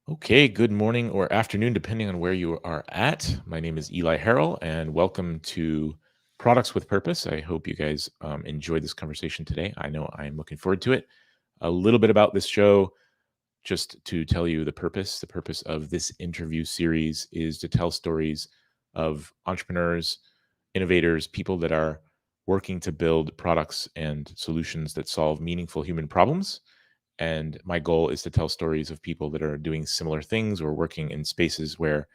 Okay, good morning or afternoon, depending on where you are at. My name is Eli Harrell, and welcome to Products with Purpose. I hope you guys enjoyed this conversation today. I know I'm looking forward to it. A little bit about this show, just to tell you the purpose. The purpose of this interview series is to tell stories of entrepreneurs, innovators, people that are working to build products and solutions that solve meaningful human problems. And my goal is to tell stories of people that are doing similar things or working in spaces where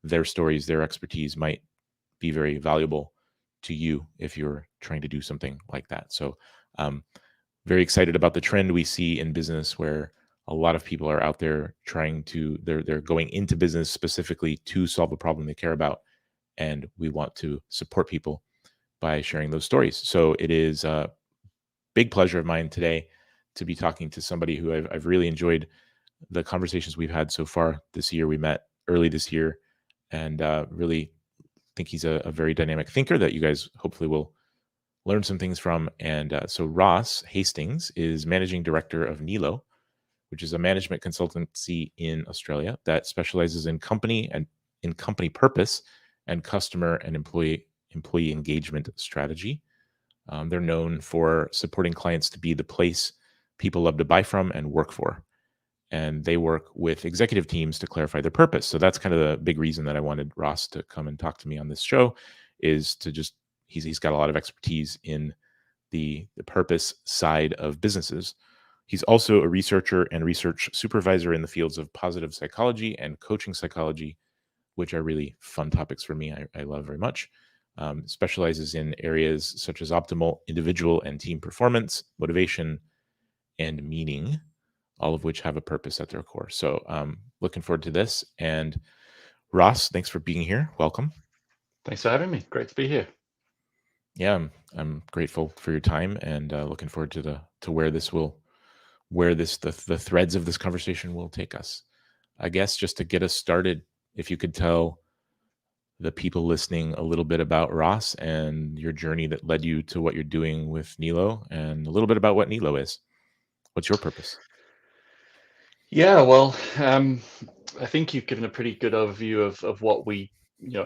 their stories, their expertise might be very valuable to you if you're trying to do something like that. So, very excited about the trend we see in business where a lot of people are out there trying to they're going into business specifically to solve a problem they care about, and we want to support people by sharing those stories. So it is a big pleasure of mine today to be talking to somebody who I've really enjoyed the conversations we've had so far this year. We met early this year, and really think he's a very dynamic thinker that you guys hopefully will learn some things from. And so Ross Hastings is managing director of Nilo, which is a management consultancy in Australia that specializes in company purpose and customer and employee engagement strategy. They're known for supporting clients to be the place people love to buy from and work for. And they work with executive teams to clarify their purpose. So that's kind of the big reason that I wanted Ross to come and talk to me on this show, is to just he's got a lot of expertise in the purpose side of businesses. He's also a researcher and research supervisor in the fields of positive psychology and coaching psychology, which are really fun topics for me. I love very much. Specializes in areas such as optimal individual and team performance, motivation, and meaning, all of which have a purpose at their core. So looking forward to this. And Ross, thanks for being here. Welcome. Thanks for having me. Great to be here. Yeah, I'm grateful for your time, and looking forward to where this will where the threads of this conversation will take us. I guess just to get us started, if you could tell the people listening a little bit about Ross and your journey that led you to what you're doing with Nilo, and a little bit about what Nilo is. What's your purpose? Yeah, well, I think you've given a pretty good overview of what we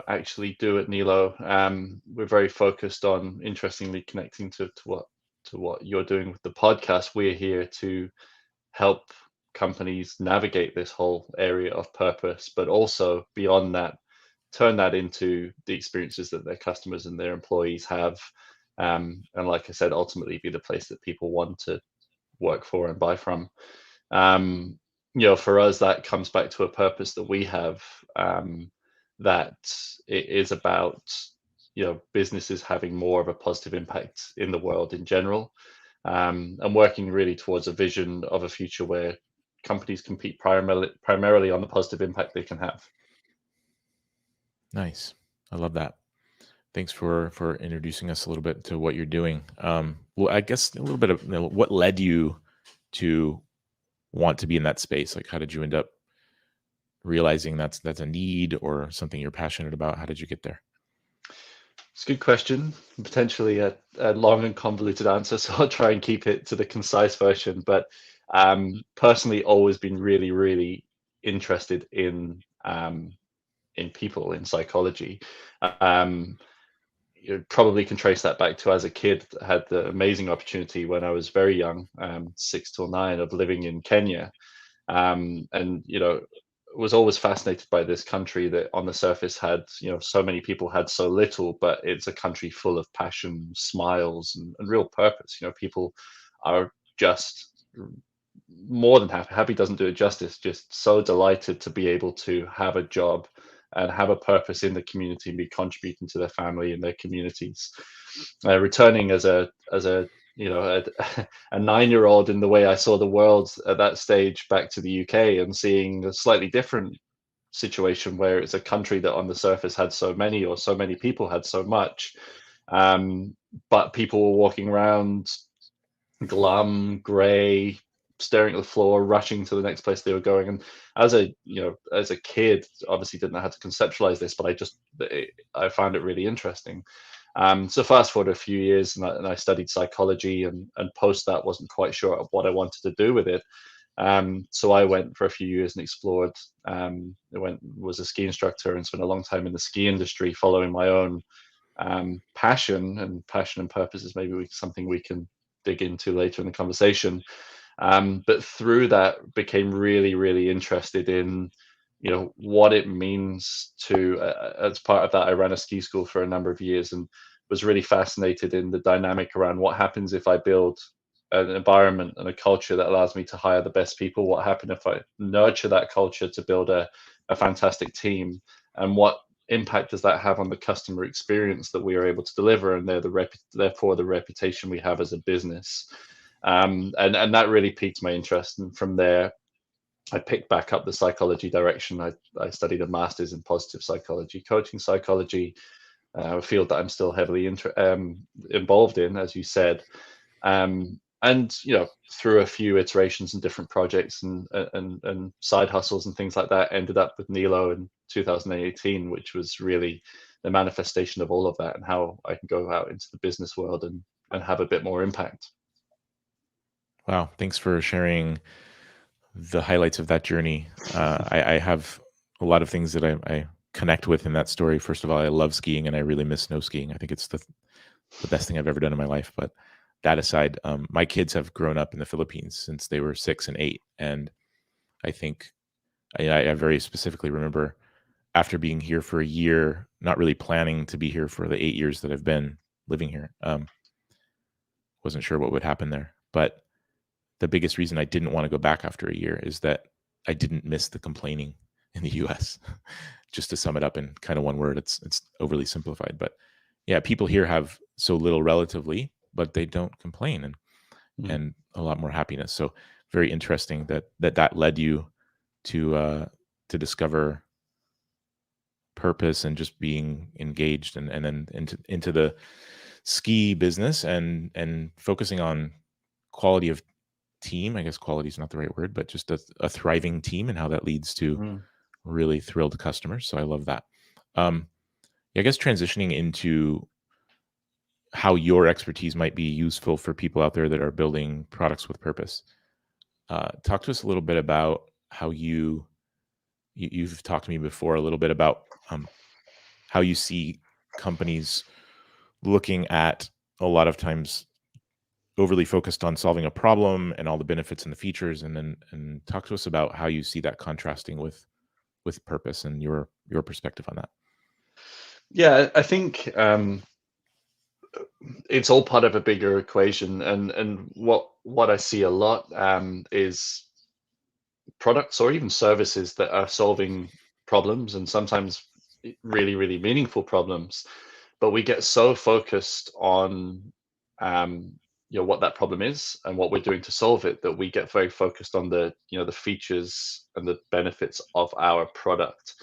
actually do at Nilo. We're very focused on, interestingly, connecting to what you're doing with the podcast. We're here to help companies navigate this whole area of purpose, but also beyond that, turn that into the experiences that their customers and their employees have. And like I said, ultimately be the place that people want to work for and buy from. Um, for us, that comes back to a purpose that we have, that it is about, businesses having more of a positive impact in the world in general, and working really towards a vision of a future where companies compete primarily on the positive impact they can have. Nice. I love that. Thanks for introducing us a little bit to what you're doing. Well, I guess a little bit of what led you to want to be in that space. Like, how did you end up realizing that's a need or something you're passionate about? How did you get there? It's a good question, potentially a long and convoluted answer, so I'll try and keep it to the concise version. But personally, always been really, really interested in people, in psychology. Um, you probably can trace that back to, as a kid, I had the amazing opportunity when I was very young, 6 till 9, of living in Kenya, and was always fascinated by this country that on the surface had, so many people had so little, but it's a country full of passion, smiles, and real purpose. People are just more than happy doesn't do it justice, just so delighted to be able to have a job and have a purpose in the community and be contributing to their family and their communities. Returning as a a 9-year-old, in the way I saw the world at that stage, back to the UK, and seeing a slightly different situation where it's a country that on the surface had so many, or so many people had so much, um, but people were walking around glum, grey, staring at the floor, rushing to the next place they were going. And as a kid, obviously didn't know how to conceptualize this, but I found it really interesting. So fast forward a few years, and I studied psychology, and post that wasn't quite sure what I wanted to do with it. So I went for a few years and explored. Was a ski instructor and spent a long time in the ski industry, following my own passion. And passion and purpose is maybe something we can dig into later in the conversation. But through that, became really, really interested in, what it means to. As part of that, I ran a ski school for a number of years and was really fascinated in the dynamic around what happens if I build an environment and a culture that allows me to hire the best people. What happens if I nurture that culture to build a fantastic team, and what impact does that have on the customer experience that we are able to deliver, and therefore the reputation we have as a business. And that really piqued my interest, and from there I picked back up the psychology direction. I studied a master's in positive psychology, coaching psychology, a field that I'm still heavily involved in, as you said. And through a few iterations and different projects and side hustles and things like that, ended up with Nilo in 2018, which was really the manifestation of all of that and how I can go out into the business world and have a bit more impact. Wow, thanks for sharing the highlights of that journey. I have a lot of things that I connect with in that story. First of all, I love skiing and I really miss snow skiing. I think it's the best thing I've ever done in my life. But that aside, my kids have grown up in the Philippines since they were 6 and 8, and I think I very specifically remember after being here for a year, not really planning to be here for the 8 years that I've been living here. Wasn't sure what would happen there, but the biggest reason I didn't want to go back after a year is that I didn't miss the complaining in the US. Just to sum it up in kind of one word, it's overly simplified, but yeah, people here have so little relatively, but they don't complain, and a lot more happiness. So very interesting that led you to discover purpose and just being engaged, and then into the ski business and focusing on quality of team. I guess quality is not the right word, but just a thriving team and how that leads to really thrilled customers. So I love that. I guess transitioning into how your expertise might be useful for people out there that are building products with purpose. Talk to us a little bit about how you've talked to me before a little bit about how you see companies looking at a lot of times overly focused on solving a problem and all the benefits and the features, and talk to us about how you see that contrasting with purpose and your perspective on that. Yeah, I think it's all part of a bigger equation, and what I see a lot is products or even services that are solving problems, and sometimes really, really meaningful problems, but we get so focused on what that problem is and what we're doing to solve it, that we get very focused on the features and the benefits of our product.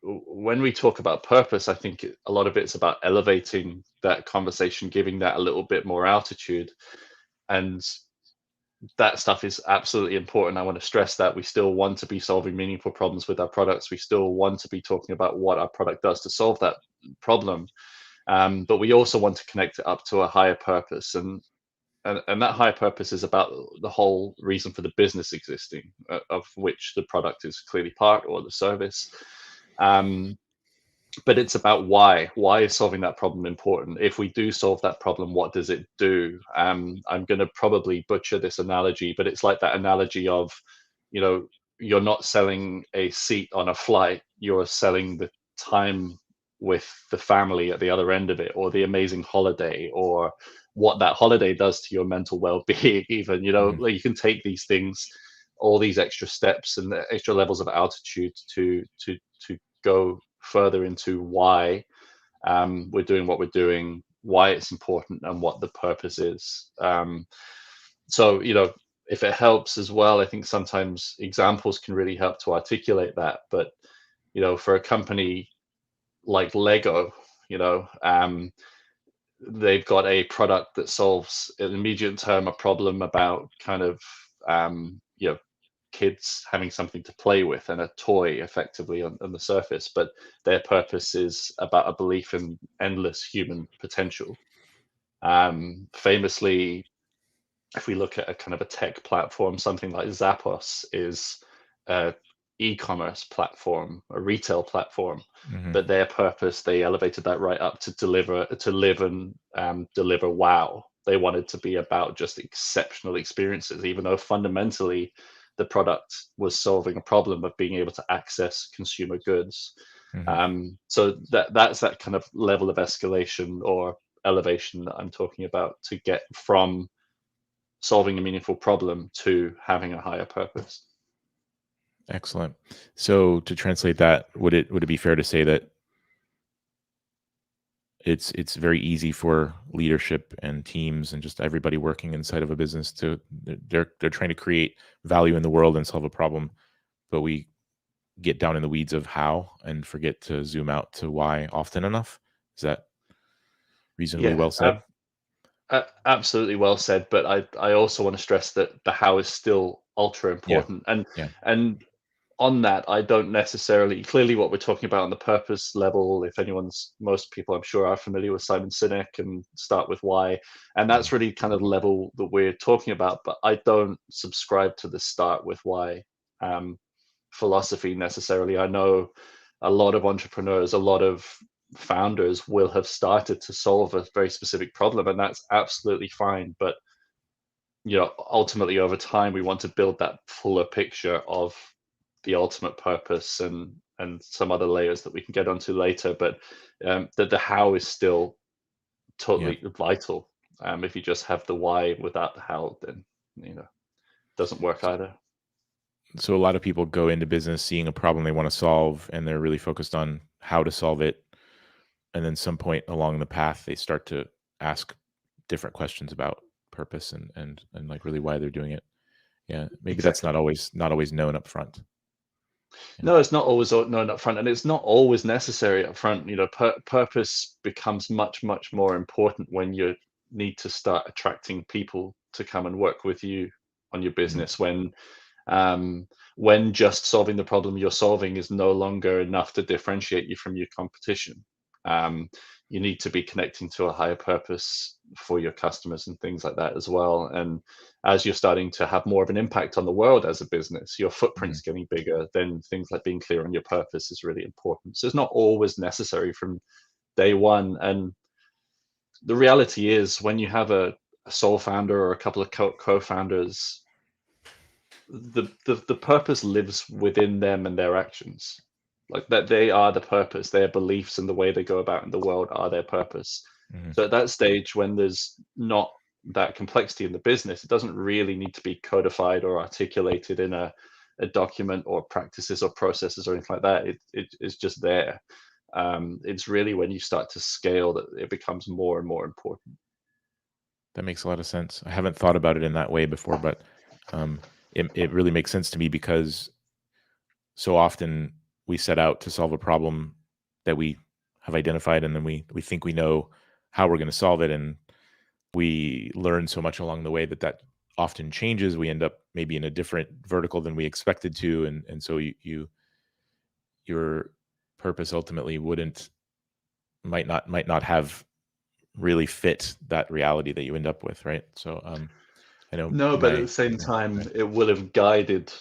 When we talk about purpose, I think a lot of it's about elevating that conversation, giving that a little bit more altitude, and that stuff is absolutely important. I want to stress that we still want to be solving meaningful problems with our products. We still want to be talking about what our product does to solve that problem, but we also want to connect it up to a higher purpose, and that higher purpose is about the whole reason for the business existing, of which the product is clearly part, or the service. But it's about why. Why is solving that problem important? If we do solve that problem, what does it do? I'm going to probably butcher this analogy, but it's like that analogy of, you're not selling a seat on a flight, you're selling the time with the family at the other end of it, or the amazing holiday, or what that holiday does to your mental well-being. Even, like, you can take these things, all these extra steps and the extra levels of altitude to go further into why we're doing what we're doing, why it's important, and what the purpose is. So, if it helps as well, I think sometimes examples can really help to articulate that. But, for a company like Lego, they've got a product that solves in the immediate term a problem about kind of, kids having something to play with and a toy effectively on the surface, but their purpose is about a belief in endless human potential. Famously, if we look at a kind of a tech platform, something like Zappos is a e-commerce platform, a retail platform, Hmm. but their purpose, they elevated that right up to live and deliver wow. They wanted to be about just exceptional experiences, even though fundamentally the product was solving a problem of being able to access consumer goods. Hmm. So that's that kind of level of escalation or elevation that I'm talking about, to get from solving a meaningful problem to having a higher purpose. Excellent. So to translate that, would it be fair to say that it's very easy for leadership and teams and just everybody working inside of a business to they're trying to create value in the world and solve a problem, but we get down in the weeds of how and forget to zoom out to why often enough? Is that reasonably Yeah, well said? absolutely well said. But I also want to stress that the how is still ultra Yeah. important. Yeah. And on that, I don't necessarily, clearly what we're talking about on the purpose level, if anyone's, most people I'm sure are familiar with Simon Sinek and Start With Why, and Mhm. that's really kind of the level that we're talking about. But I don't subscribe to the Start With Why um, philosophy necessarily. I know a lot of entrepreneurs, a lot of founders will have started to solve a very specific problem, and that's absolutely fine. But ultimately over time, we want to build that fuller picture of the ultimate purpose and some other layers that we can get onto later. But the how is still Yeah. totally vital. If you just have the why without the how, then it doesn't work either. So a lot of people go into business seeing a problem they want to solve and they're really focused on how to solve it. And then some point along the path they start to ask different questions about purpose and like really why they're doing it. Yeah. Maybe that's Exactly. not always known up front. Yeah. No, it's not always known up front, and it's not always necessary up front. Purpose becomes much, much more important when you need to start attracting people to come and work with you on your Mhm. business. Um, when just solving the problem you're solving is no longer enough to differentiate you from your competition. Um, you need to be connecting to a higher purpose for your customers and things like that as well. And as you're starting to have more of an impact on the world as a business, your Mhm. footprint's getting bigger, then things like being clear on your purpose is really important. So it's not always necessary from day one. And the reality is, when you have a sole founder or a couple of co-founders, the purpose lives within them and their actions. Like that, they are the purpose. Their beliefs and the way they go about in the world are their purpose. Mhm. So at that stage, when there's not that complexity in the business, it doesn't really need to be codified or articulated in a document or practices or processes or anything like that. It is just there. It's really when you start to scale that it becomes more and more important. That makes a lot of sense. I haven't thought about it in that way before, but um, it really makes sense to me because so often we set out to solve a problem that we have identified, and then we think we know how we're going to solve it, and we learn so much along the way that often changes. We end up maybe in a different vertical than we expected to, and so your purpose ultimately wouldn't might not have really fit that reality that you end up with, right? So I know No, but at my the same yeah, time, right. it will have guided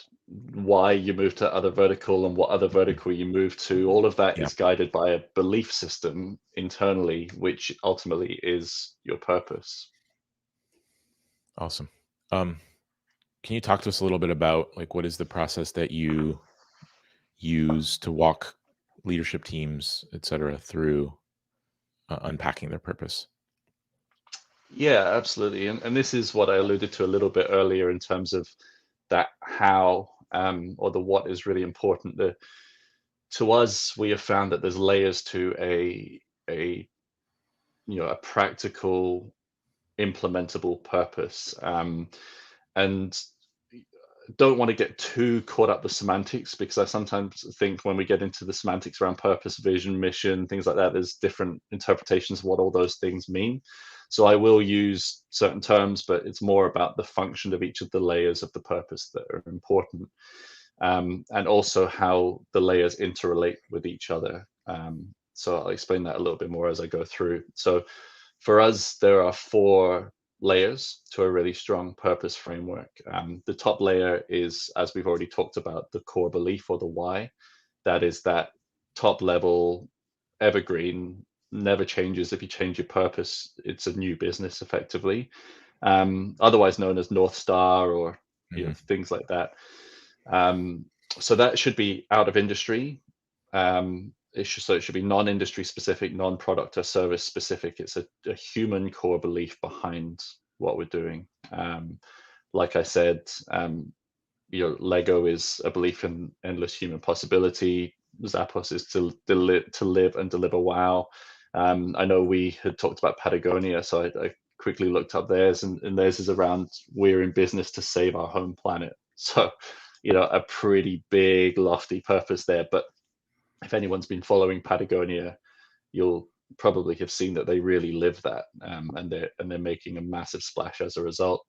why you move to other vertical and what other Mhm. vertical you move to. All of that Yeah, is guided by a belief system internally, which ultimately is your purpose. awesome. Um, can you talk to us a little bit about like what is the process that you use to walk leadership teams, et cetera, through unpacking their purpose? Yeah, absolutely. And this is what I alluded to a little bit earlier in terms of that how or the what is really important. To us, we have found that there's layers to a a practical implementable purpose. And don't want to get too caught up with semantics, because I sometimes think when we get into the semantics around purpose, vision, mission, things like that, there's different interpretations of what all those things mean. So I will use certain terms, but it's more about the function of each of the layers of the purpose that are important, and also how the layers interrelate with each other. So I'll explain that a little bit more as I go through. So for us, there are four. layers to a really strong purpose framework. The top layer is, as we've already talked about, the core belief or the why. That is that top level, evergreen, never changes. If you change your purpose, it's a new business effectively. Otherwise known as North Star or things like that. So that should be out of industry. It should be non-industry specific, non-product or service specific. It's a human core belief behind what we're doing. Like I said, Lego is a belief in endless human possibility. Zappos is to live and deliver wow. I know we had talked about Patagonia, so I quickly looked up theirs, and theirs is around we're in business to save our home planet. So, a pretty big, lofty purpose there. But if anyone's been following Patagonia, you'll probably have seen that they really live that, and they're making a massive splash as a result.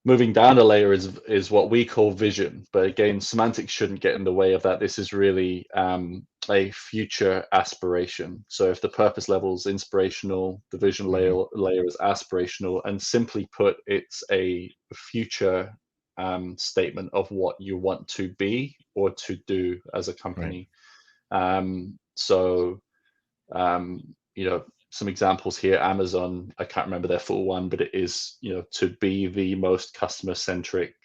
Moving down a layer is what we call vision, but again, semantics shouldn't get in the way of that. This is really a future aspiration. So if the purpose level is inspirational, the vision layer is aspirational, and simply put, it's a future statement of what you want to be or to do as a company. Right. Some examples here, Amazon, I can't remember their full one, but it is, to be the most customer-centric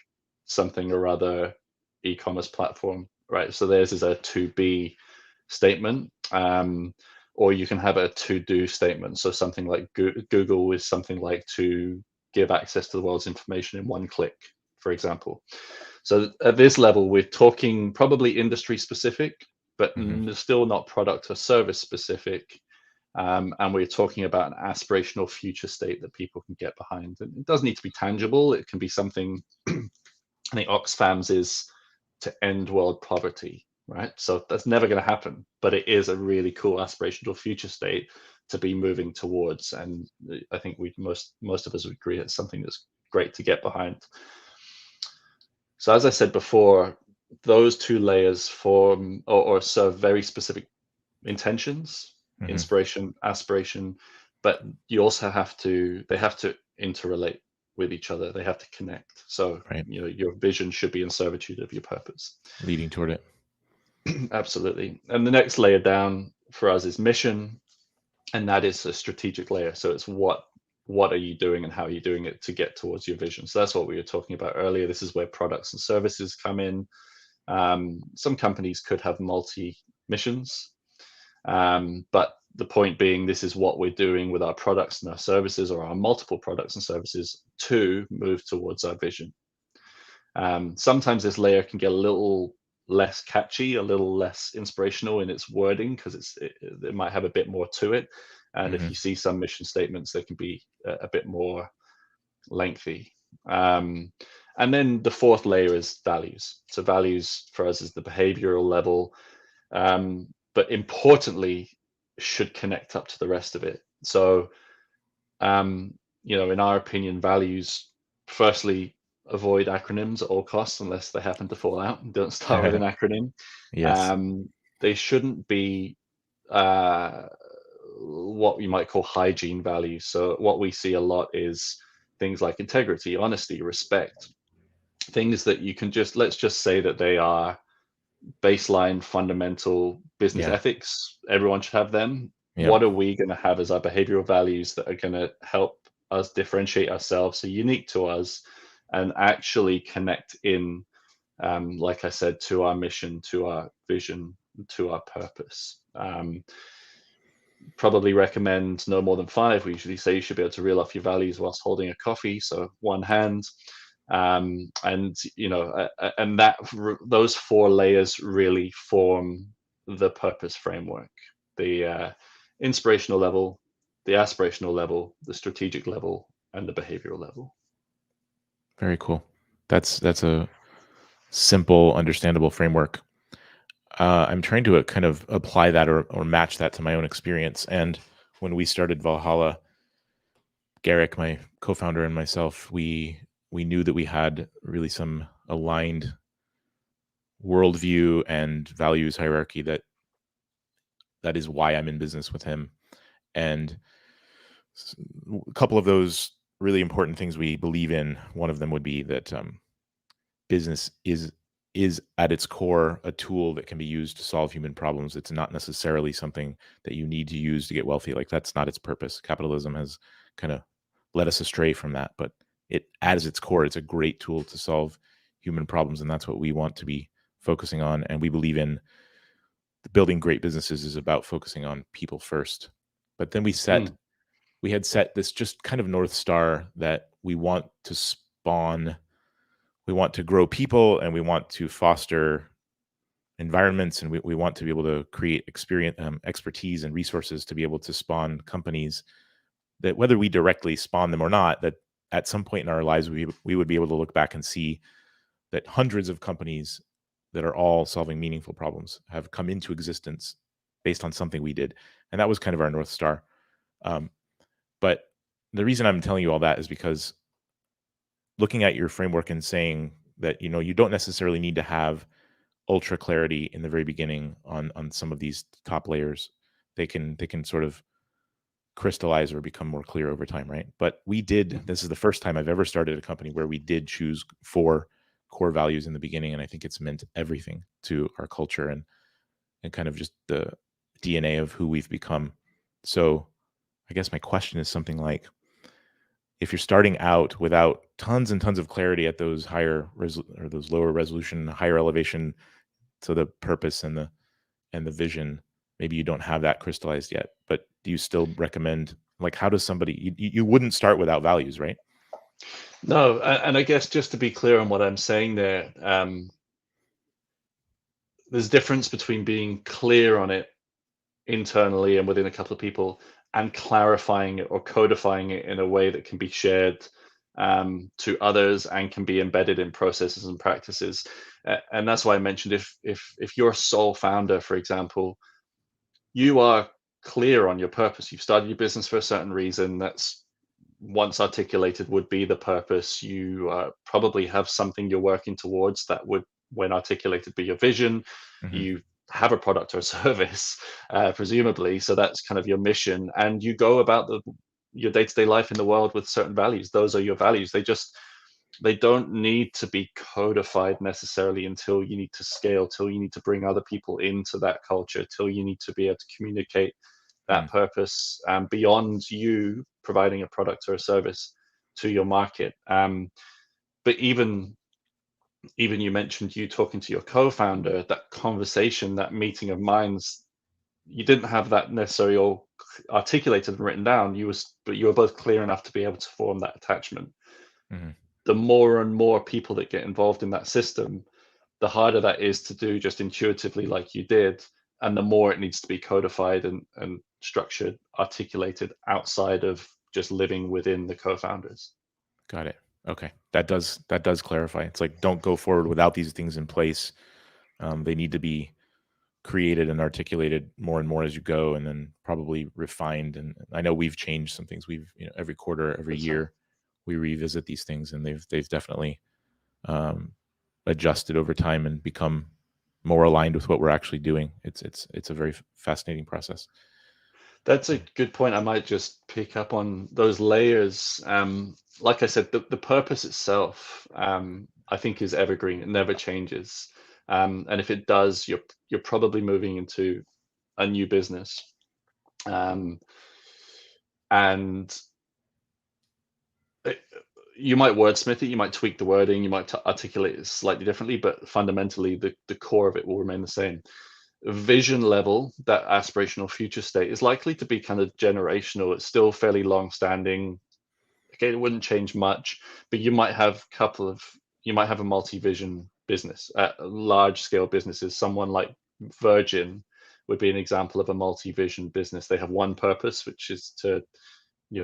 something or other e-commerce platform, right? So theirs is a to be statement, or you can have a to do statement. So something like Google is something like to give access to the world's information in one click, for example. So at this level, we're talking probably industry specific, but still not product or service specific. And we're talking about an aspirational future state that people can get behind. And it doesn't need to be tangible. It can be something, I think Oxfam's is to end world poverty, right? So that's never going to happen, but it is a really cool aspirational future state to be moving towards. And I think most of us would agree it's something that's great to get behind. So as I said before, those two layers form or serve very specific intentions. Inspiration, aspiration, but you also they have to interrelate with each other. They have to connect. So, your vision should be in servitude of your purpose. Leading toward it. Absolutely. And the next layer down for us is mission. And that is a strategic layer. So it's what are you doing and how are you doing it to get towards your vision? So that's what we were talking about earlier. This is where products and services come in. Some companies could have multi-missions. But the point being, this is what we're doing with our products and our services, or our multiple products and services, to move towards our vision. Sometimes this layer can get a little less catchy, a little less inspirational in its wording, because it might have a bit more to it. And if you see some mission statements, they can be a bit more lengthy. And then the fourth layer is values. So values for us is the behavioral level. But importantly, should connect up to the rest of it. So, in our opinion, values, firstly, avoid acronyms at all costs unless they happen to fall out. Don't start with an acronym. Yes. They shouldn't be what you might call hygiene values. So what we see a lot is things like integrity, honesty, respect, things that you can let's just say that they are baseline fundamental business ethics. Everyone should have them. What are we going to have as our behavioral values that are going to help us differentiate ourselves, so unique to us, and actually connect in, like I said, to our mission, to our vision, to our purpose. Probably recommend no more than 5. We usually say you should be able to reel off your values whilst holding a coffee, so one hand. And those 4 layers really form the purpose framework: the inspirational level, the aspirational level, the strategic level, and the behavioral level. Very cool. That's a simple, understandable framework. I'm trying to kind of apply that or match that to my own experience. And when we started Valhalla, Garrick, my co-founder, and myself, we knew that we had really some aligned worldview and values hierarchy that is why I'm in business with him. And a couple of those really important things we believe in. One of them would be that business is at its core a tool that can be used to solve human problems. It's not necessarily something that you need to use to get wealthy. Like, that's not its purpose. Capitalism has kind of led us astray from that, but it, at its core, it's a great tool to solve human problems, and that's what we want to be focusing on. And we believe in building great businesses is about focusing on people first. But then we had set this just kind of North Star that we want to spawn, we want to grow people, and we want to foster environments, and we want to be able to create experience, expertise and resources to be able to spawn companies that, whether we directly spawn them or not, that at some point in our lives, we would be able to look back and see that hundreds of companies that are all solving meaningful problems have come into existence based on something we did. And that was kind of our North Star. But the reason I'm telling you all that is because looking at your framework and saying that, you don't necessarily need to have ultra clarity in the very beginning on some of these top layers. They can sort of crystallize or become more clear over time, right? But this is the first time I've ever started a company where we did choose 4 core values in the beginning, and I think it's meant everything to our culture and kind of just the DNA of who we've become. So I guess my question is something like, if you're starting out without tons and tons of clarity at those higher or those lower resolution, higher elevation, so the purpose and the vision, maybe you don't have that crystallized yet, but do you still recommend, like, how does somebody, you wouldn't start without values, right? No, and I guess just to be clear on what I'm saying there, there's a difference between being clear on it internally and within a couple of people, and clarifying it or codifying it in a way that can be shared to others and can be embedded in processes and practices. And that's why I mentioned, if you're a sole founder, for example, you are clear on your purpose. You've started your business for a certain reason. That's, once articulated, would be the purpose. You probably have something you're working towards that would, when articulated, be your vision. Mm-hmm. You have a product or a service, presumably, so that's kind of your mission, and you go about your day-to-day life in the world with certain values. Those are your values. They don't need to be codified necessarily until you need to scale, till you need to bring other people into that culture, till you need to be able to communicate that purpose beyond you providing a product or a service to your market. But even you mentioned you talking to your co-founder, that conversation, that meeting of minds, you didn't have that necessarily all articulated and written down. But you were both clear enough to be able to form that attachment. Mm-hmm. The more and more people that get involved in that system, the harder that is to do just intuitively like you did, and the more it needs to be codified and structured, articulated outside of just living within the co-founders. Got it. Okay. That does clarify. It's like, don't go forward without these things in place. They need to be created and articulated more and more as you go, and then probably refined. And I know we've changed some things. We've, every quarter, every That's right. year, we revisit these things, and they've definitely adjusted over time and become more aligned with what we're actually doing. It's a very fascinating process. That's a good point. I might just pick up on those layers. Like I said, the purpose itself, I think, is evergreen. It never changes. And if it does, you're probably moving into a new business. And it, you might wordsmith it, you might tweak the wording, you might articulate it slightly differently, but fundamentally, the core of it will remain the same. Vision level, that aspirational future state, is likely to be kind of generational. It's still fairly long standing. Okay, it wouldn't change much, but you might have a multi-vision business, large scale businesses. Someone like Virgin would be an example of a multi-vision business. They have one purpose, which is to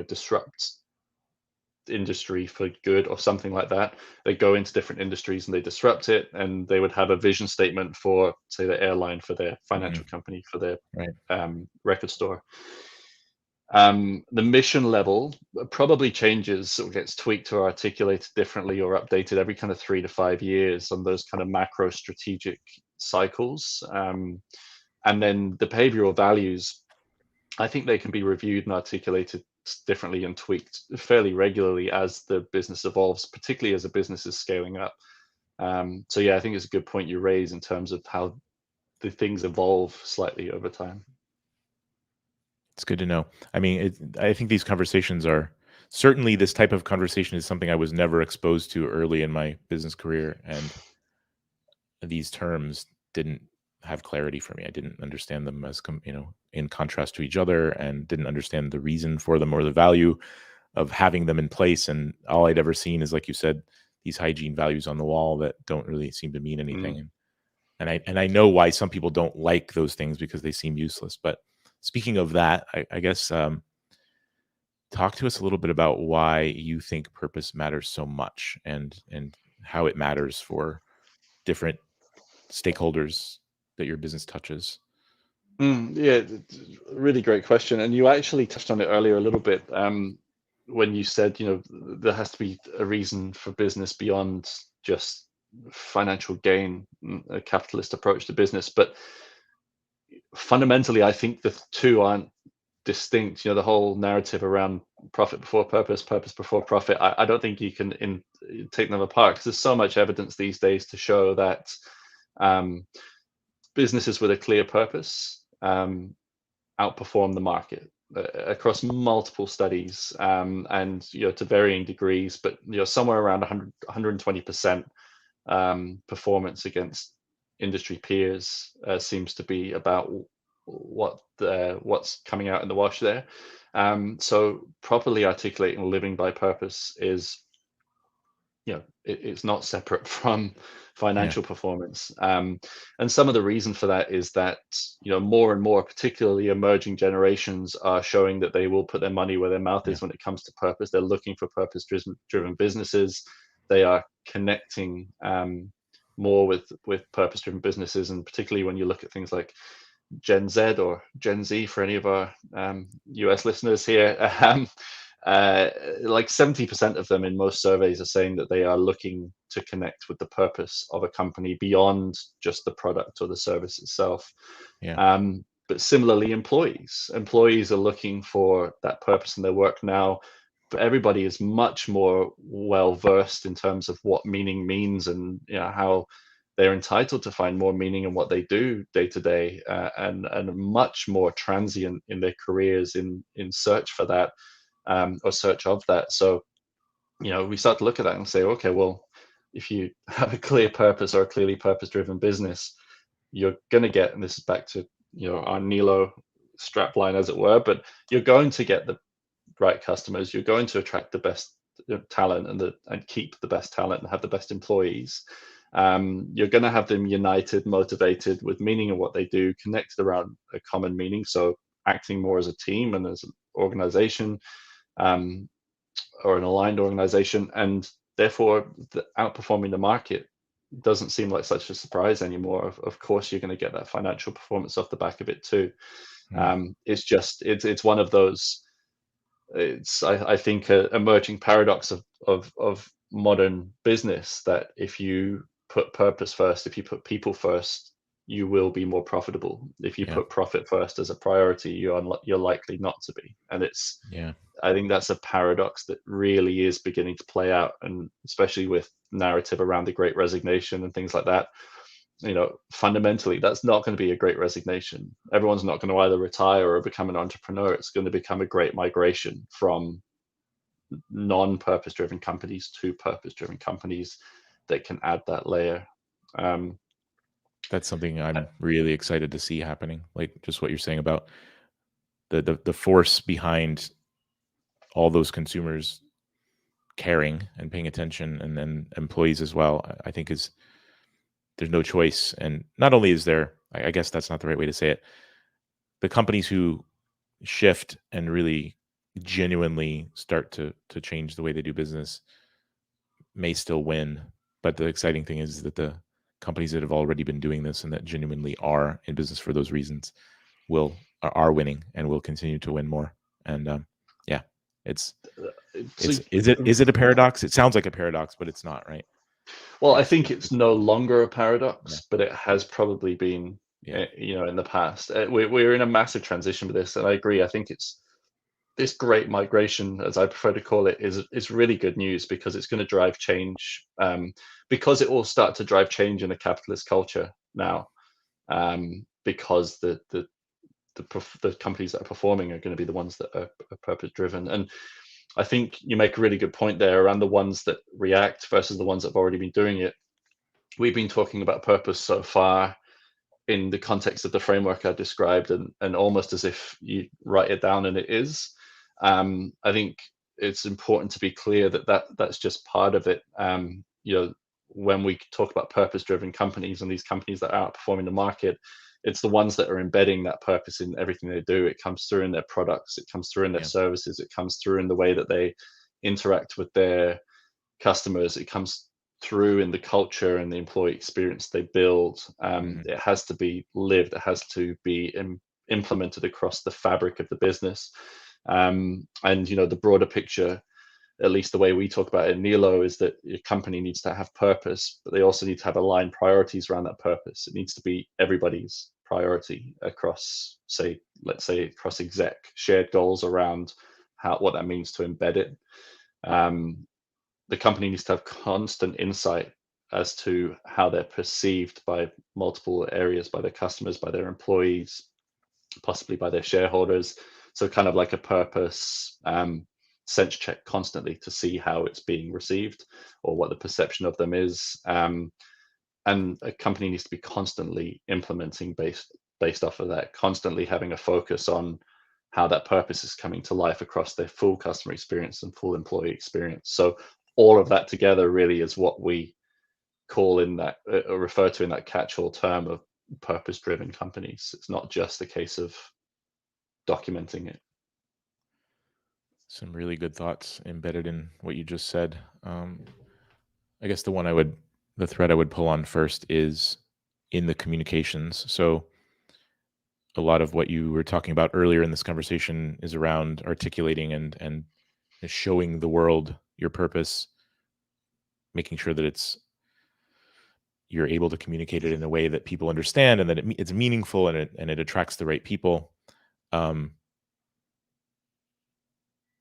disrupt industry for good or something like that. They go into different industries and they disrupt it, and they would have a vision statement for, say, the airline, for their financial company, for their Right. record store. The mission level probably changes or gets tweaked or articulated differently or updated every kind of 3 to 5 years on those kind of macro strategic cycles. And then the behavioral values, I think they can be reviewed and articulated differently and tweaked fairly regularly as the business evolves, particularly as a business is scaling up. So yeah, I think it's a good point you raise in terms of how the things evolve slightly over time. It's good to know. I mean, I think these conversations are certainly, this type of conversation is something I was never exposed to early in my business career, and these terms didn't have clarity for me. I didn't understand them as in contrast to each other, and didn't understand the reason for them or the value of having them in place. And all I'd ever seen is, like you said, these hygiene values on the wall that don't really seem to mean anything. And I know why some people don't like those things, because they seem useless. But speaking of that, I guess talk to us a little bit about why you think purpose matters so much, and how it matters for different stakeholders that your business touches. Yeah, really great question. And you actually touched on it earlier a little bit, when you said, there has to be a reason for business beyond just financial gain, a capitalist approach to business. But fundamentally, I think the two aren't distinct. The whole narrative around profit before purpose, purpose before profit, I don't think you can take them apart, because there's so much evidence these days to show that businesses with a clear purpose outperform the market across multiple studies, and to varying degrees, but somewhere around 100, 120% performance against industry peers seems to be about what's coming out in the wash there. So properly articulating living by purpose is, it's not separate from Yeah, financial performance. And some of the reason for that is that, more and more, particularly emerging generations, are showing that they will put their money where their mouth yeah, is when it comes to purpose. They're looking for purpose-driven businesses. They are connecting more with purpose-driven businesses, and particularly when you look at things like Gen Z or Gen Z for any of our US listeners here. Like 70% of them in most surveys are saying that they are looking to connect with the purpose of a company beyond just the product or the service itself. yeah, But similarly, employees are looking for that purpose in their work now. But everybody is much more well versed in terms of what meaning means, and how they're entitled to find more meaning in what they do day to day, and much more transient in their careers in search for that, or search of that. So we start to look at that and say, okay, well, if you have a clear purpose or a clearly purpose-driven business, you're going to get, and this is back to our Nilo strapline, as it were, but you're going to get the right customers. You're going to attract the best talent, and keep the best talent, and have the best employees. You're going to have them united, motivated, with meaning in what they do, connected around a common meaning. So acting more as a team and as an organization, or an aligned organization, and therefore outperforming the market doesn't seem like such a surprise anymore. Of course, you're going to get that financial performance off the back of it too. mm, It's one of those. I think, an emerging paradox of modern business, that if you put purpose first, if you put people first, you will be more profitable. If you yeah, put profit first as a priority, you're likely not to be. And yeah. I think that's a paradox that really is beginning to play out, and especially with narrative around the Great Resignation and things like that. Fundamentally, that's not going to be a great resignation. Everyone's not going to either retire or become an entrepreneur. It's going to become a great migration from non-purpose driven companies to purpose driven companies that can add that layer. Um, That's something I'm really excited to see happening. Like, just what you're saying about the force behind all those consumers caring and paying attention, and then employees as well. I think there's no choice. And not only is there, I guess that's not the right way to say it, the companies who shift and really genuinely start to change the way they do business may still win. But the exciting thing is that the companies that have already been doing this, and that genuinely are in business for those reasons, are winning, and will continue to win more. And yeah, it's so, is it a paradox? It sounds like a paradox, but it's not, right? well, I It's think it's no longer a yeah, paradox, but it has probably been, yeah, in the past. We're in a massive transition with this, and I agree. I think it's this great migration, as I prefer to call it, is really good news, because it's going to drive change. Because it will start to drive change in a capitalist culture now. Because the companies that are performing are going to be the ones that are purpose driven. And I think you make a really good point there around the ones that react versus the ones that have already been doing it. We've been talking about purpose so far in the context of the framework I described, and almost as if you write it down and it is. I think it's important to be clear that's just part of it. When we talk about purpose-driven companies and these companies that are outperforming the market, it's the ones that are embedding that purpose in everything they do. It comes through in their products, it comes through in their services, it comes through in the way that they interact with their customers, it comes through in the culture and the employee experience they build. It has to be lived, it has to be implemented across the fabric of the business. And the broader picture, at least the way we talk about it in Nilo, is that your company needs to have purpose, but they also need to have aligned priorities around that purpose. It needs to be everybody's priority across, let's say across exec, shared goals around what that means to embed it. The company needs to have constant insight as to how they're perceived by multiple areas, by their customers, by their employees, possibly by their shareholders. So kind of like a purpose sense check constantly to see how it's being received or what the perception of them is. And a company needs to be constantly implementing based off of that, constantly having a focus on how that purpose is coming to life across their full customer experience and full employee experience. So all of that together really is what we call in that, or refer to in that catch-all term of purpose-driven companies. It's not just a case of documenting it. Some really good thoughts embedded in what you just said. I guess the thread I would pull on first is in the communications. So a lot of what you were talking about earlier in this conversation is around articulating and showing the world your purpose, making sure that you're able to communicate it in a way that people understand and that it's meaningful and it attracts the right people.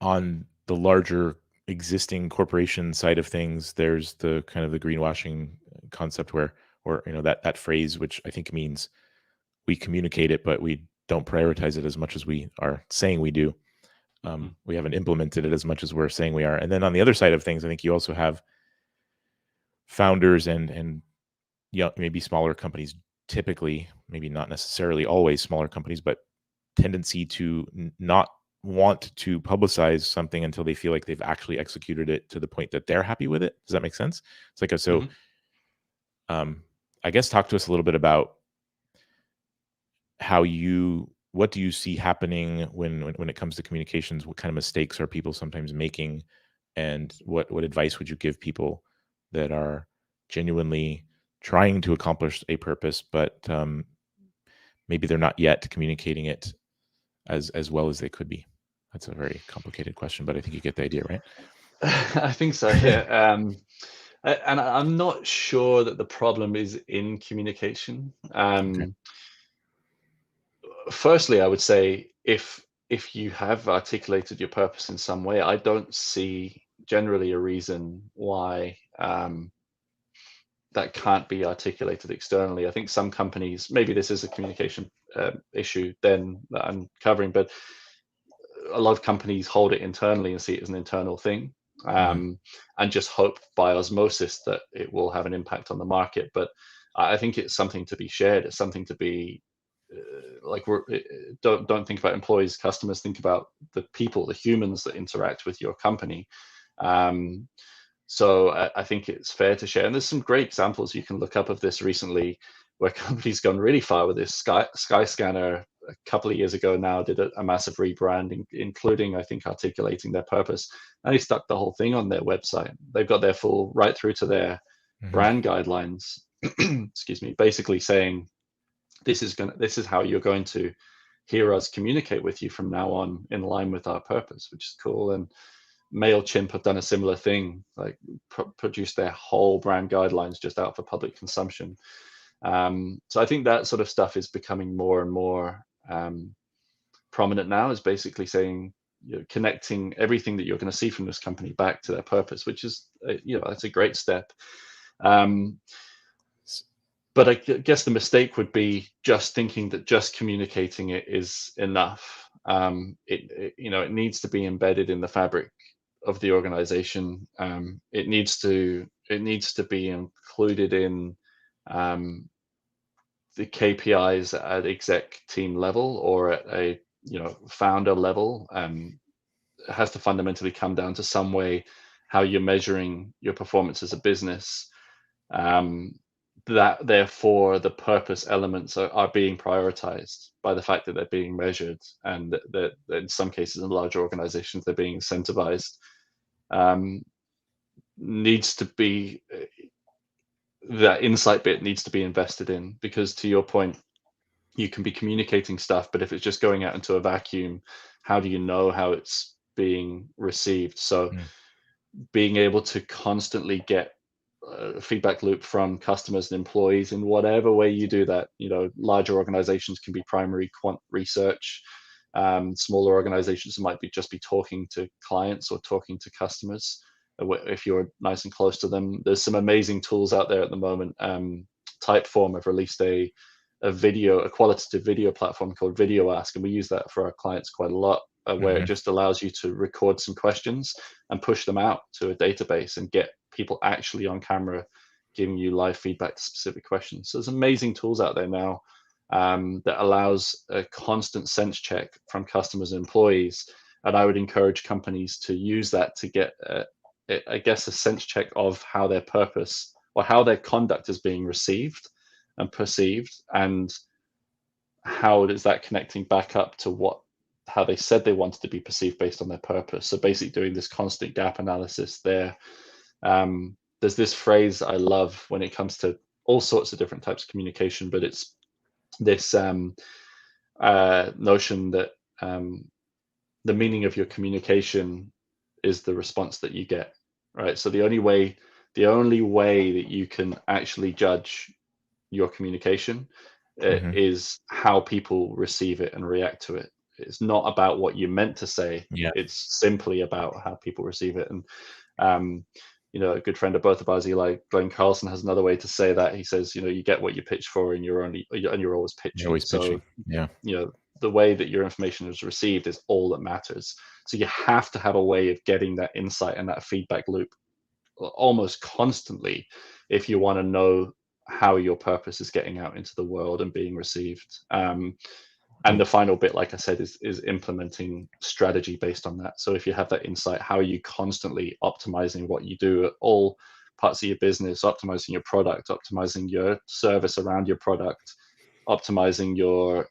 On the larger existing corporation side of things, there's the kind of the greenwashing concept or that phrase, which I think means we communicate it, but we don't prioritize it as much as we are saying we do. We haven't implemented it as much as we're saying we are. And then on the other side of things, I think you also have founders and maybe smaller companies, typically, maybe not necessarily always smaller companies, but tendency to not want to publicize something until they feel like they've actually executed it to the point that they're happy with it. Does that make sense? It's like I guess talk to us a little bit about what do you see happening when it comes to communications? What kind of mistakes are people sometimes making, and what advice would you give people that are genuinely trying to accomplish a purpose, but maybe they're not yet communicating it as well as they could be? That's a very complicated question, but I think you get the idea, right? I think so, yeah. And I'm not sure that the problem is in communication. Okay. Firstly, I would say if you have articulated your purpose in some way, I don't see generally a reason why that can't be articulated externally. I think some companies, maybe this is a communication issue then that I'm covering, but a lot of companies hold it internally and see it as an internal thing, and just hope by osmosis that it will have an impact on the market. But I think it's something to be shared. It's something to be don't think about employees, customers. Think about the people, the humans that interact with your company. So I think it's fair to share. And there's some great examples you can look up of this recently, where companies gone really far with this. Skyscanner a couple of years ago now did a massive rebranding, including, I think, articulating their purpose. And they stuck the whole thing on their website. They've got their full right through to their brand guidelines, excuse me, basically saying this is how you're going to hear us communicate with you from now on, in line with our purpose, which is cool. And MailChimp have done a similar thing, like produced their whole brand guidelines just out for public consumption. So I think that sort of stuff is becoming more and more prominent now, is basically saying connecting everything that you're going to see from this company back to their purpose, which is that's a great step. But I guess the mistake would be just thinking that just communicating it is enough. It needs to be embedded in the fabric of the organization. It needs to be included in the KPIs at exec team level or at a founder level. It has to fundamentally come down to some way how you're measuring your performance as a business. That therefore the purpose elements are being prioritized by the fact that they're being measured, and that in some cases in larger organizations they're being incentivized. Needs to be that insight bit needs to be invested in, because to your point, you can be communicating stuff, but if it's just going out into a vacuum, how do you know how it's being received? So being able to constantly get a feedback loop from customers and employees in whatever way you do that. Larger organizations can be primary quant research. Smaller organizations might just be talking to clients or talking to customers. If you're nice and close to them, there's some amazing tools out there at the moment. Typeform have released a qualitative video platform called Video Ask, and we use that for our clients quite a lot, where it just allows you to record some questions and push them out to a database and get people actually on camera giving you live feedback to specific questions. So there's amazing tools out there now that allows a constant sense check from customers and employees. And I would encourage companies to use that to get, a sense check of how their purpose or how their conduct is being received and perceived, and how is that connecting back up to how they said they wanted to be perceived based on their purpose. So basically doing this constant gap analysis there. There's this phrase I love when it comes to all sorts of different types of communication, but it's this notion that the meaning of your communication is the response that you get, right? So the only way that you can actually judge your communication is how people receive it and react to it. It's not about what you meant to say. It's simply about how people receive it. And a good friend of both of ours, Glenn Carlson, has another way to say that. He says, you get what you pitch for, and you're always pitching. You're always pitching. The way that your information is received is all that matters. So you have to have a way of getting that insight and that feedback loop almost constantly if you want to know how your purpose is getting out into the world and being received. And the final bit, like I said, is implementing strategy based on that. So if you have that insight, how are you constantly optimizing what you do at all parts of your business, optimizing your product, optimizing your service around your product, optimizing your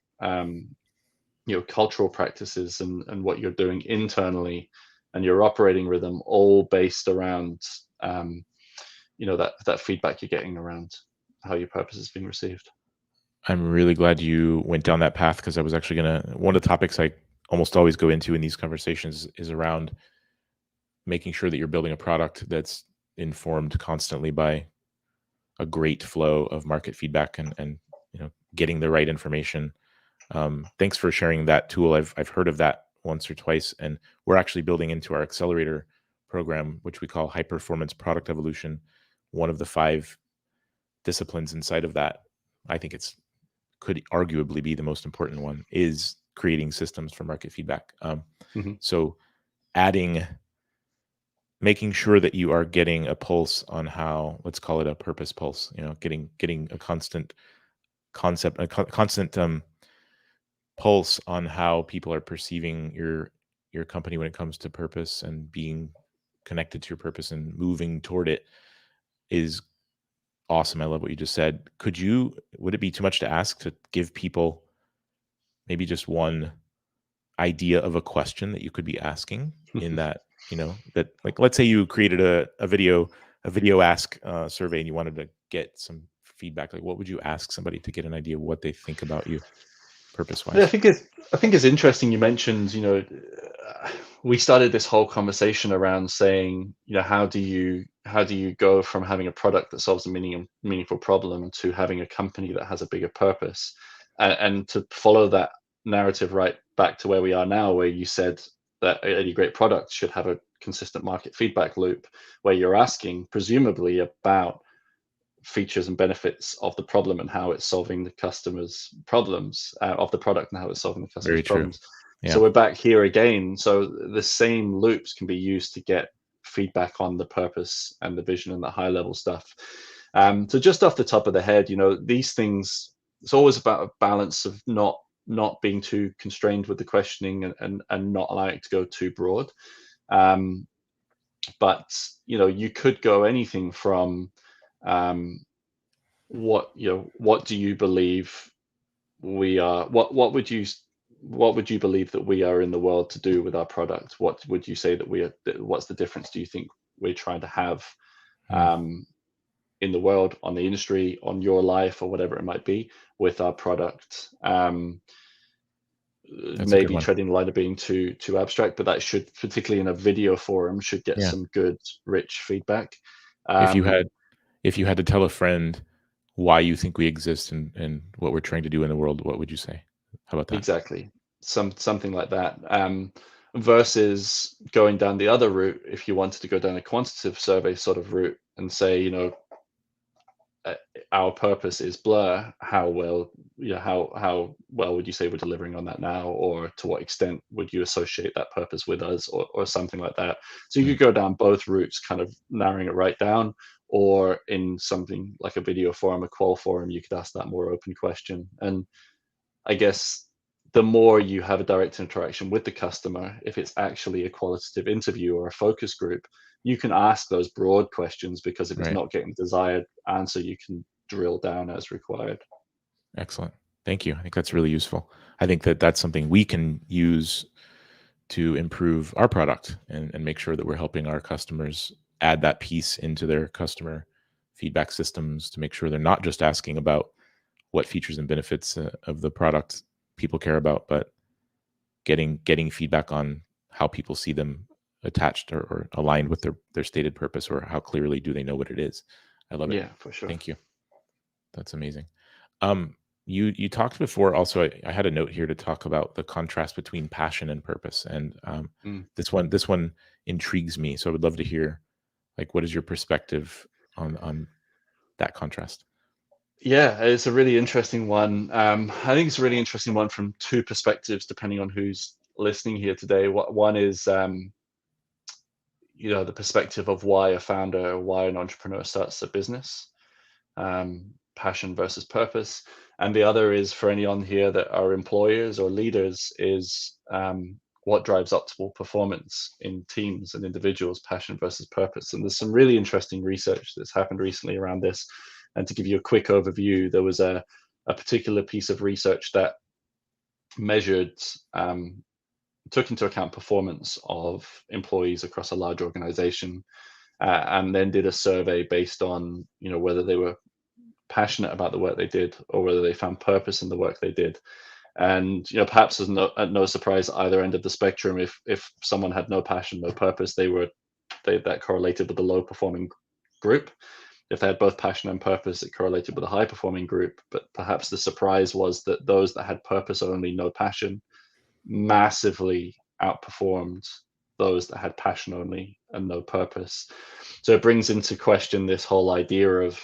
cultural practices and what you're doing internally and your operating rhythm, all based around that feedback you're getting around how your purpose is being received. I'm really glad you went down that path, because I was actually one of the topics I almost always go into in these conversations is around making sure that you're building a product that's informed constantly by a great flow of market feedback and getting the right information. Thanks for sharing that tool. I've heard of that once or twice, and we're actually building into our accelerator program, which we call High Performance Product Evolution. One of the 5 disciplines inside of that, I think could arguably be the most important one, is creating systems for market feedback. So making sure that you are getting a pulse on how, let's call it a purpose pulse, getting a constant pulse on how people are perceiving your company when it comes to purpose, and being connected to your purpose and moving toward it is awesome. I love what you just said. Would it be too much to ask to give people maybe just one idea of a question that you could be asking in that, that, like, let's say you created a video ask survey and you wanted to get some feedback. Like, what would you ask somebody to get an idea of what they think about you purpose wise? I think it's interesting you mentioned, we started this whole conversation around saying, how do you go from having a product that solves a meaningful problem to having a company that has a bigger purpose, and to follow that narrative right back to where we are now, where you said that any great product should have a consistent market feedback loop where you're asking presumably about features and benefits of the problem and how it's solving the customer's problems, of the product and how it's solving the customer's Very true. problems. So Yeah. we're back here again. So the same loops can be used to get feedback on the purpose and the vision and the high level stuff. So just off the top of the head, these things, it's always about a balance of not being too constrained with the questioning and not allowing it to go too broad. But you could go anything from what do you believe we are, what would you believe that we are in the world to do with our product? What would you say that we are, what's the difference do you think we're trying to have Mm, in the world, on the industry, on your life, or whatever it might be with our product? that's a good Maybe one. treading the line of being too abstract, but that should, particularly in a video forum, should get Yeah. some good rich feedback. If you um, had if you had to tell a friend why you think we exist and what we're trying to do in the world, what would you say? How about that? exactly, something like that. Versus going down the other route, if you wanted to go down a quantitative survey sort of route and say, uh, our purpose is blur, how well, how well would you say we're delivering on that now, or to what extent would you associate that purpose with us, or something like that. So you Mm, could go down both routes, kind of narrowing it right down, or in something like a video forum, a qual forum, you could ask that more open question. And I guess the more you have a direct interaction with the customer, if it's actually a qualitative interview or a focus group, you can ask those broad questions, because if it's right. not getting the desired answer, you can drill down as required. Excellent. Thank you. I think that's really useful. I think that that's something we can use to improve our product and make sure that we're helping our customers add that piece into their customer feedback systems to make sure they're not just asking about what features and benefits of the product people care about, but getting feedback on how people see them attached or aligned with their stated purpose, or how clearly do they know what it is. I love it. Yeah, for sure. Thank you. That's amazing. Um, you talked before also. I had a note here to talk about the contrast between passion and purpose, and Mm. this one intrigues me. So I would love to hear, like, what is your perspective on that contrast? Yeah, it's a really interesting one. I think it's a really interesting one from two perspectives, depending on who's listening here today. One is, the perspective of why a founder, why an entrepreneur starts a business, passion versus purpose. And the other is, for anyone here that are employers or leaders, is what drives optimal performance in teams and individuals, passion versus purpose. And there's some really interesting research that's happened recently around this. And to give you a quick overview, there was a particular piece of research that measured, took into account performance of employees across a large organization, and then did a survey based on, whether they were passionate about the work they did, or whether they found purpose in the work they did. And perhaps as at no surprise either end of the spectrum, if someone had no passion, no purpose, that correlated with a low performing group. If they had both passion and purpose, it correlated with a high performing group. But perhaps the surprise was that those that had purpose only, no passion, massively outperformed those that had passion only and no purpose. So it brings into question this whole idea of,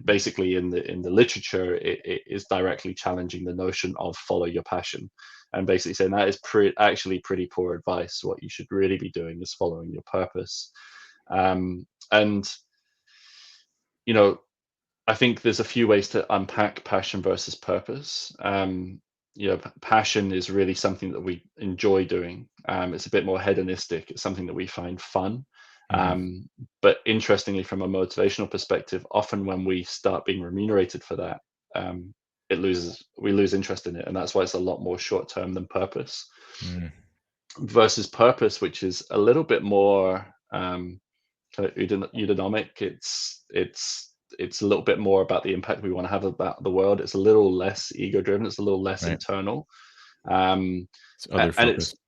basically in the literature, it is directly challenging the notion of follow your passion, and basically saying that is actually pretty poor advice. What you should really be doing is following your purpose. And I think there's a few ways to unpack passion versus purpose. Passion is really something that we enjoy doing. It's a bit more hedonistic. It's something that we find fun. Hmm. But interestingly, from a motivational perspective, often when we start being remunerated for that, we lose interest in it, and that's why it's a lot more short term than purpose. Mm, Versus purpose, which is a little bit more kind of eudaimoc. It's a little bit more about the impact we want to have about the world. It's a little less ego driven. It's a little less right. internal. Um, It's other and focused. it's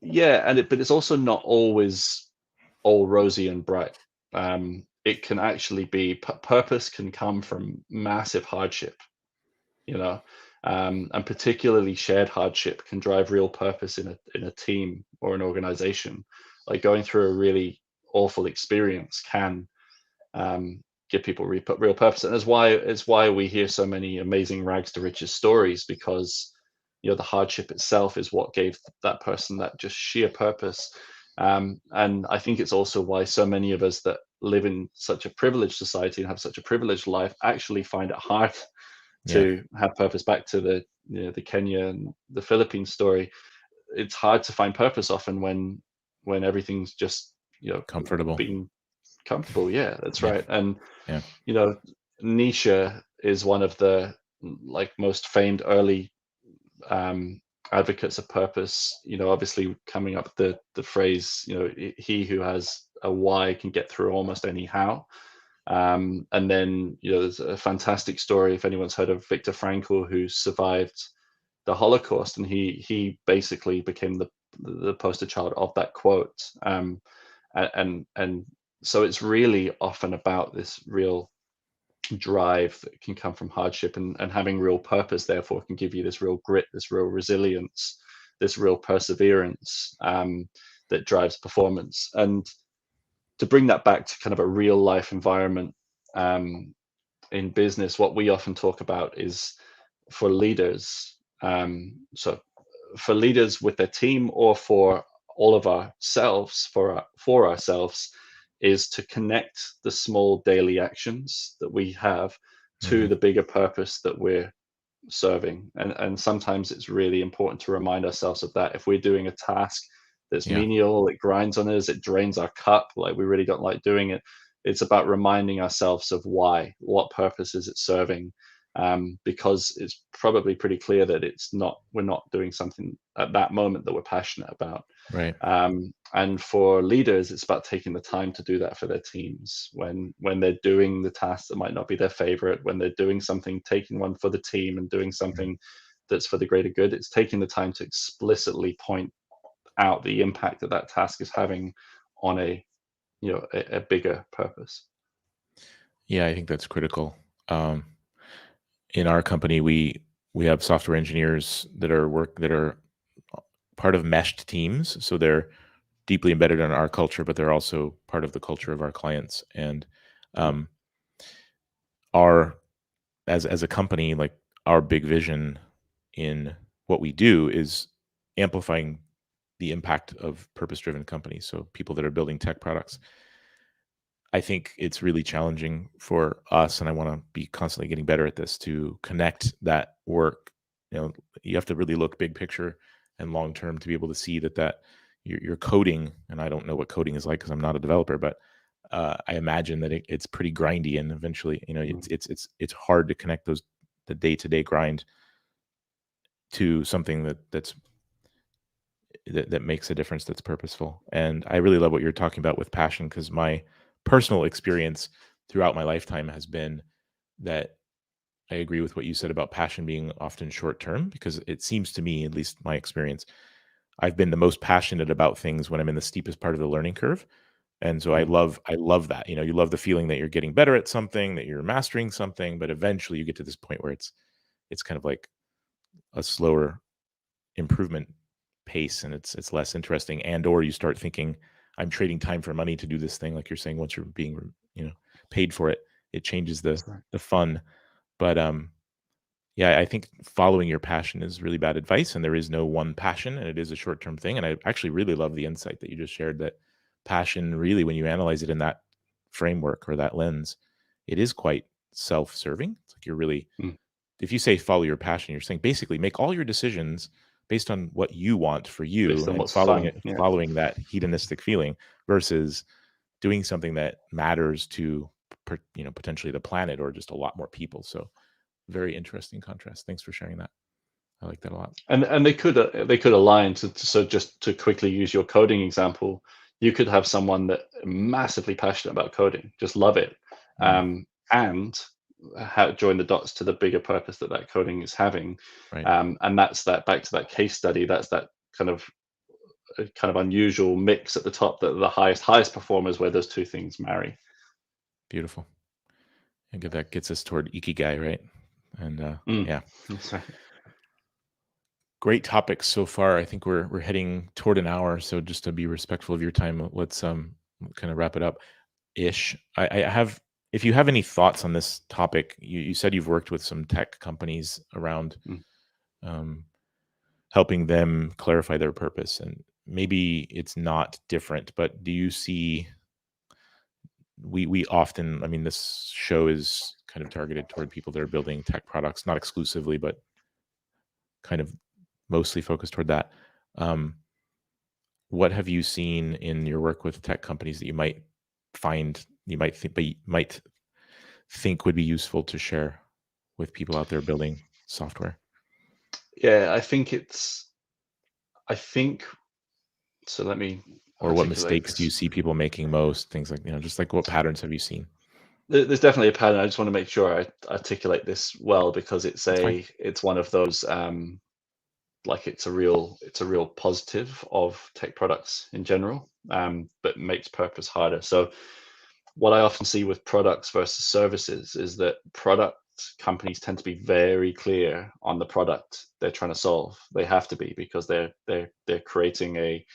yeah, but it's also not always all rosy and bright. It can actually be, purpose can come from massive hardship. you know. And particularly shared hardship can drive real purpose in a team or an organization. Like going through a really awful experience can give people real purpose, and it's why we hear so many amazing rags to riches stories, because the hardship itself is what gave that person that just sheer purpose. And I think it's also why so many of us that live in such a privileged society and have such a privileged life actually find it hard Yeah, to have purpose. Back to the Kenya and the Philippines story, it's hard to find purpose often when everything's just comfortable. being comfortable. Yeah, that's Yeah, right. And yeah, you know, Nietzsche is one of the most famed early um, advocates of purpose. Obviously coming up with the phrase, he who has a why can get through almost any how. And then there's a fantastic story, if anyone's heard of Viktor Frankl, who survived the Holocaust, and he basically became the poster child of that quote. And so it's really often about this real drive that can come from hardship, and having real purpose therefore can give you this real grit, this real resilience, this real perseverance, that drives performance. And to bring that back to kind of a real life environment, um, in business, what we often talk about is for leaders. So for leaders with their team, or for all of ourselves, for ourselves, is to connect the small daily actions that we have to hmm the bigger purpose that we're serving. And sometimes it's really important to remind ourselves of that. If we're doing a task that's yeah, menial, it grinds on us, it drains our cup, like we really don't like doing it, it's about reminding ourselves of why, what purpose is it serving. Because it's probably pretty clear that we're not doing something at that moment that we're passionate about. right. And for leaders, it's about taking the time to do that for their teams when they're doing the tasks that might not be their favorite, when they're doing something, taking one for the team and doing Mhm. something that's for the greater good. It's taking the time to explicitly point out the impact that that task is having on a bigger purpose. Yeah, I think that's critical. Um, in our company, we have software engineers that are part of meshed teams, so they're deeply embedded in our culture, but they're also part of the culture of our clients. And Mm, um, our as a company, like our big vision in what we do is amplifying the impact of purpose-driven companies. So people that are building tech products. I think it's really challenging for us, and I want to be constantly getting better at this to connect that work. You have to really look big picture and long term to be able to see that your coding, and I don't know what coding is like because I'm not a developer, but I imagine that it's pretty grindy, and eventually, mm, it's hard to connect the day to day grind to something that makes a difference, that's purposeful. And I really love what you're talking about with passion, because my personal experience throughout my lifetime has been that I agree with what you said about passion being often short term, because it seems to me, at least my experience, I've been the most passionate about things when I'm in the steepest part of the learning curve. And so mm. I love that. You love the feeling that you're getting better at something, that you're mastering something, but eventually you get to this point where it's kind of like a slower improvement pace, and it's less interesting, and or you start thinking, I'm trading time for money to do this thing, like you're saying. Once you're being paid for it, it changes That's right. the fun. But yeah, I think following your passion is really bad advice, and there is no one passion, and it is a short-term thing. And I actually really love the insight that you just shared, that passion really, when you analyze it in that framework or that lens, it is quite self-serving. It's like you're really, Mm. if you say follow your passion, you're saying basically make all your decisions based on what you want for you, Based on and what's fun. Yeah. following that hedonistic feeling, versus doing something that matters to potentially the planet or just a lot more people. So very interesting contrast. Thanks for sharing that. I like that a lot. And they could align so just to quickly use your coding example, you could have someone that massively passionate about coding, just love it, Mm, and join the dots to the bigger purpose that that coding is having. right. And that's that, back to that case study, that's that kind of unusual mix at the top, that the highest performers, where those two things marry. Beautiful. I think that gets us toward ikigai, right? And Mm. yeah, That's right. great topics so far. I think we're heading toward an hour, so just to be respectful of your time, let's kind of wrap it up ish. I have, if you have any thoughts on this topic, you said you've worked with some tech companies around Mm. um, helping them clarify their purpose, and maybe it's not different, but do you see, we often, I mean, this show is kind of targeted toward people that are building tech products, not exclusively, but kind of mostly focused toward that. Um, what have you seen in your work with tech companies that you might find, you might think, but you might think would be useful to share with people out there building software? Yeah, I think so. Let me Or what articulate mistakes do you this. see people making most? Things like, just like what patterns have you seen? There's definitely a pattern. I just want to make sure I articulate this well, because That's fine. it's one of those, like it's a real positive of tech products in general, but makes purpose harder. So what I often see with products versus services is that product companies tend to be very clear on the product they're trying to solve. They have to be, because they're creating a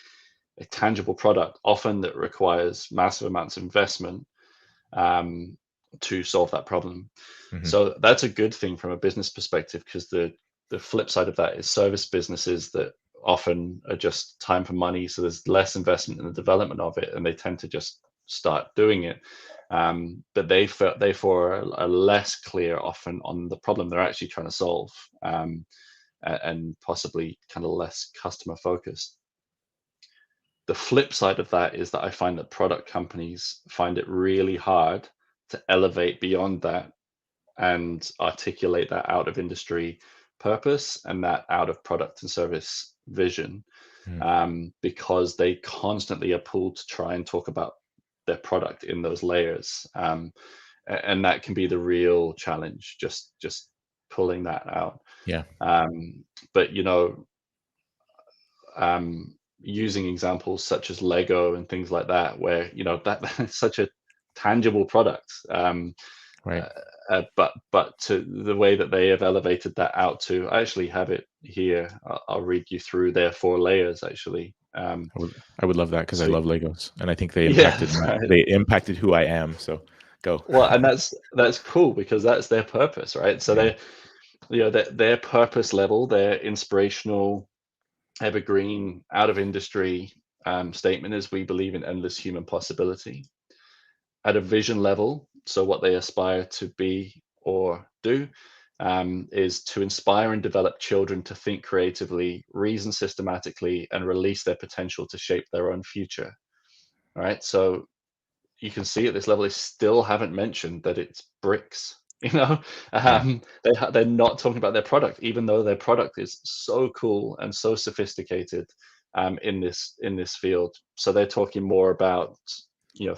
tangible product, often that requires massive amounts of investment, um, to solve that problem. Hmm. So that's a good thing from a business perspective, because the flip side of that is service businesses that often are just time for money. So there's less investment in the development of it, and they tend to just start doing it. But therefore are less clear often on the problem they're actually trying to solve, and possibly kind of less customer focused. The flip side of that is that I find that product companies find it really hard to elevate beyond that and articulate that out of industry purpose and that out of product and service vision, Hmm. because they constantly are pulled to try and talk about their product in those layers, and that can be the real challenge, just pulling that out. Yeah. But using examples such as Lego and things like that, where that's such a tangible product. Right. But to the way that they have elevated that out to, I actually have it here. I'll read you through their 4 layers actually. I would love that because I So love Legos, and I think they yeah, impacted that's right. they impacted who I am. So go. Well, and that's cool, because that's their purpose, right? So Yeah. their purpose level, their inspirational, evergreen, out of industry, statement is, we believe in endless human possibility. At a vision level, so what they aspire to be or do, is to inspire and develop children to think creatively, reason systematically, and release their potential to shape their own future. All right. So you can see at this level, they still haven't mentioned that it's bricks. Yeah. They're not talking about their product, even though their product is so cool and so sophisticated, in this field. So they're talking more about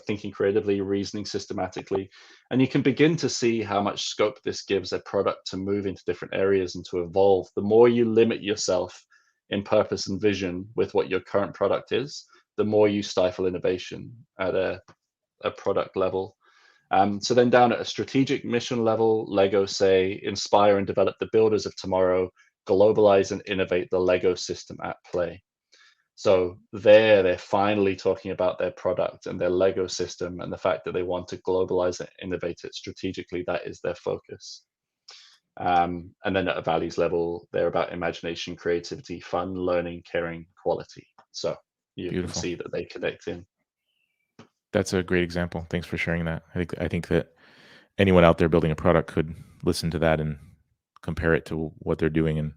thinking creatively, reasoning systematically, and you can begin to see how much scope this gives a product to move into different areas and to evolve. The more you limit yourself in purpose and vision with what your current product is, the more you stifle innovation at a product level. So then down at a strategic mission level, Lego say, inspire and develop the builders of tomorrow, globalize and innovate the Lego system at play. So there, they're finally talking about their product and their Lego system, and the fact that they want to globalize it, innovate it strategically. That is their focus. And then at a values level, they're about imagination, creativity, fun, learning, caring, quality. So you can Beautiful. see that they connect in. That's a great example. Thanks for sharing that. I think that anyone out there building a product could listen to that and compare it to what they're doing,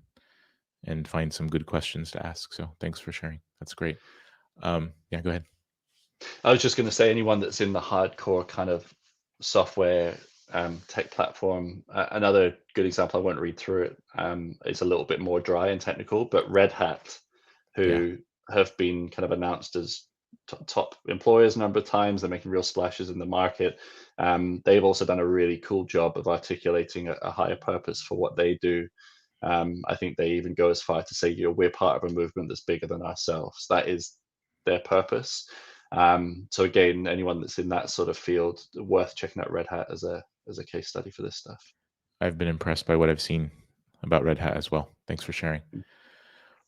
and find some good questions to ask. So thanks for sharing. That's great. Yeah, go ahead. I was just going to say, anyone that's in the hardcore kind of software, tech platform, another good example, I won't read through it, is a little bit more dry and technical, but Red Hat, Yeah. who have been kind of announced as top employers a number of times. They're making real splashes in the market. They've also done a really cool job of articulating a higher purpose for what they do. I think they even go as far to say, we're part of a movement that's bigger than ourselves. That is their purpose. So again, anyone that's in that sort of field, worth checking out Red Hat as a case study for this stuff. I've been impressed by what I've seen about Red Hat as well. Thanks for sharing.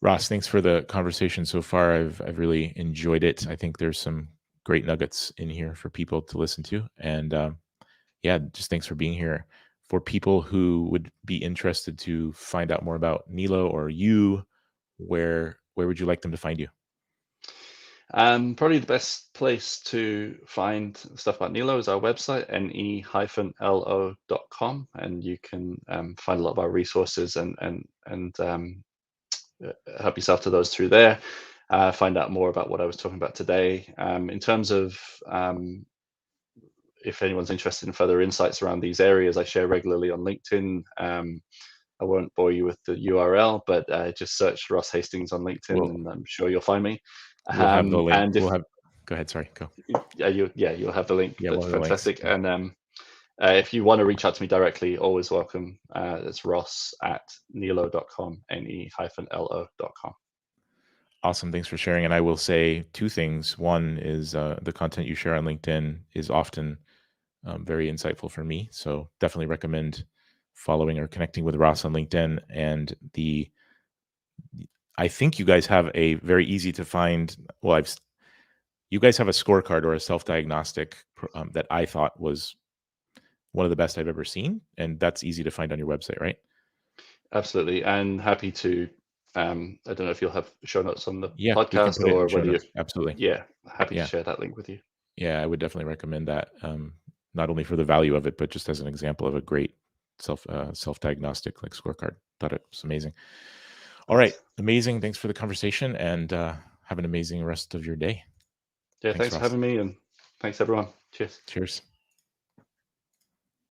Ross, thanks for the conversation so far. I've really enjoyed it. I think there's some great nuggets in here for people to listen to. And yeah, just thanks for being here. For people who would be interested to find out more about Nilo or you, where would you like them to find you? Probably the best place to find stuff about Nilo is our website, ne-lo.com, and you can find a lot of our resources and help yourself to those through there. Find out more about what I was talking about today. In terms of if anyone's interested in further insights around these areas, I share regularly on LinkedIn. I won't bore you with the URL, but just search Ross Hastings on LinkedIn, We'll and I'm sure you'll find me. we'll have the link. And if Go ahead. Sorry. Go. you'll have the link. Yeah, we'll That's have the links. fantastic. And if you want to reach out to me directly, always welcome. It's ross@nelo.com, ne-lo.com. Awesome. Thanks for sharing. And I will say two things. One is the content you share on LinkedIn is often very insightful for me. So definitely recommend following or connecting with Ross on LinkedIn. And I think you guys have a very easy to find. Well, you guys have a scorecard or a self-diagnostic that I thought was one of the best I've ever seen, and that's easy to find on your website, right? Absolutely, and happy to. I don't know if you'll have show notes on the Yeah, we can podcast put it in or show whether you. notes. Absolutely. Yeah, happy to Yeah. share that link with you. Yeah, I would definitely recommend that. Not only for the value of it, but just as an example of a great self-diagnostic like scorecard. Thought it was amazing. All right, amazing. Thanks for the conversation, and have an amazing rest of your day. Yeah, Thanks, thanks for Ross. having me, and thanks everyone. Cheers. Cheers.